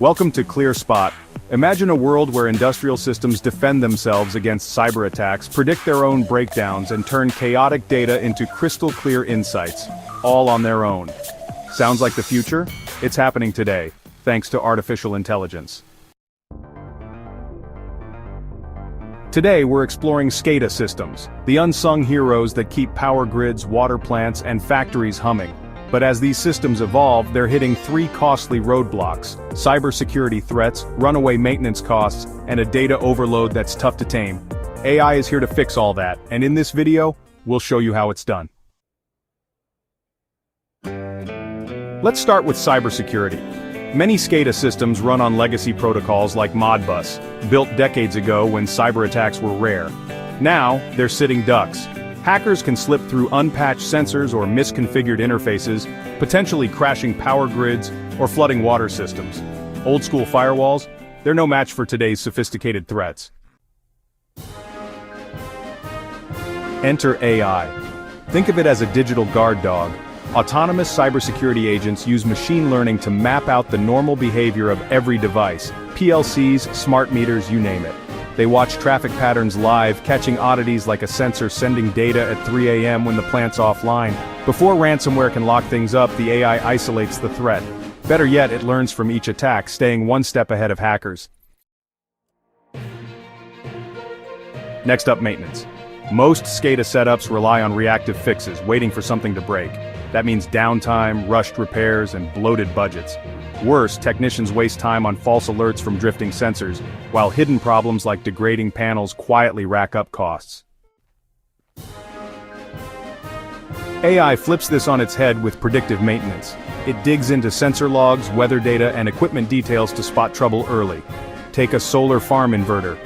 Welcome to ClearSpot. Imagine a world where industrial systems defend themselves against cyber attacks, predict their own breakdowns, and turn chaotic data into crystal-clear insights, all on their own. Sounds like the future? It's happening today, thanks to artificial intelligence. Today we're exploring SCADA systems, the unsung heroes that keep power grids, water plants, and factories humming. But as these systems evolve, they're hitting three costly roadblocks: cybersecurity threats, runaway maintenance costs, and a data overload that's tough to tame. AI is here to fix all that, and in this video, we'll show you how it's done. Let's start with cybersecurity. Many SCADA systems run on legacy protocols like Modbus, built decades ago when cyber attacks were rare. Now, they're sitting ducks. Hackers can slip through unpatched sensors or misconfigured interfaces, potentially crashing power grids or flooding water systems. Old-school firewalls? They're no match for today's sophisticated threats. Enter AI. Think of it as a digital guard dog. Autonomous cybersecurity agents use machine learning to map out the normal behavior of every device: PLCs, smart meters, you name it. They watch traffic patterns live, catching oddities like a sensor sending data at 3 a.m. when the plant's offline. Before ransomware can lock things up, the AI isolates the threat. Better yet, it learns from each attack, staying one step ahead of hackers. Next up, maintenance. Most SCADA setups rely on reactive fixes, waiting for something to break. That means downtime, rushed repairs, and bloated budgets. Worse, technicians waste time on false alerts from drifting sensors, while hidden problems like degrading panels quietly rack up costs. AI flips this on its head with predictive maintenance. It digs into sensor logs, weather data, and equipment details to spot trouble early. Take a solar farm inverter.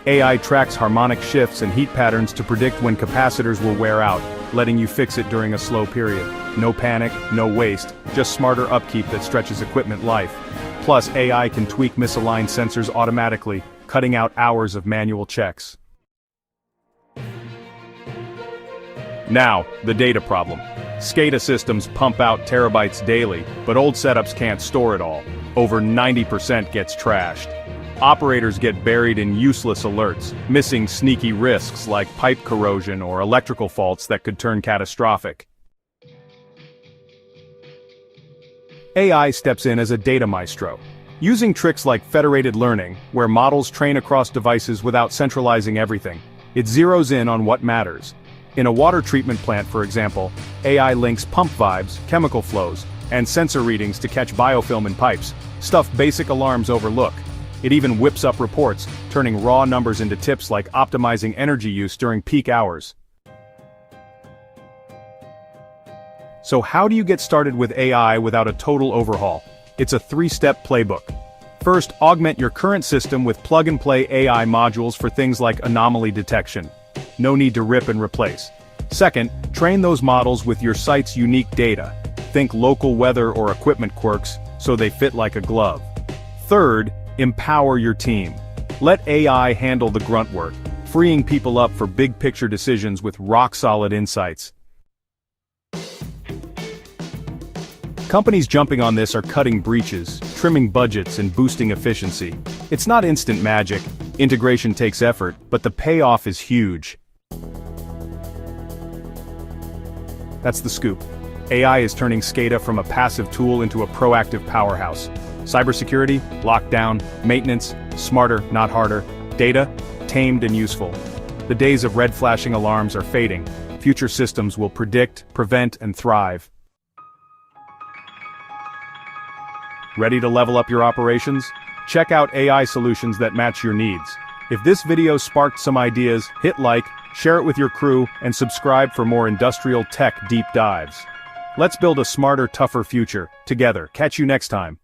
AI tracks harmonic shifts and heat patterns to predict when capacitors will wear out, letting you fix it during a slow period. No panic, no waste, just smarter upkeep that stretches equipment life. Plus, AI can tweak misaligned sensors automatically, cutting out hours of manual checks. Now, the data problem. SCADA systems pump out terabytes daily, but old setups can't store it all. Over 90% gets trashed. Operators get buried in useless alerts, missing sneaky risks like pipe corrosion or electrical faults that could turn catastrophic. AI steps in as a data maestro, using tricks like federated learning, where models train across devices without centralizing everything. It zeroes in on what matters. In a water treatment plant, for example, AI links pump vibes, chemical flows, and sensor readings to catch biofilm in pipes, stuff basic alarms overlook. It even whips up reports, turning raw numbers into tips like optimizing energy use during peak hours. So how do you get started with AI without a total overhaul? It's a three-step playbook. First, augment your current system with plug-and-play AI modules for things like anomaly detection. No need to rip and replace. Second, train those models with your site's unique data. Think local weather or equipment quirks, so they fit like a glove. Third, empower your team. Let AI handle the grunt work, freeing people up for big-picture decisions with rock-solid insights. Companies jumping on this are cutting breaches, trimming budgets, and boosting efficiency. It's not instant magic. Integration takes effort, but the payoff is huge. That's the scoop. AI is turning SCADA from a passive tool into a proactive powerhouse. Cybersecurity, lockdown, maintenance, smarter, not harder. Data, tamed and useful. The days of red flashing alarms are fading. Future systems will predict, prevent, and thrive. Ready to level up your operations? Check out AI solutions that match your needs. If this video sparked some ideas, hit like, share it with your crew, and subscribe for more industrial tech deep dives. Let's build a smarter, tougher future, together. Catch you next time.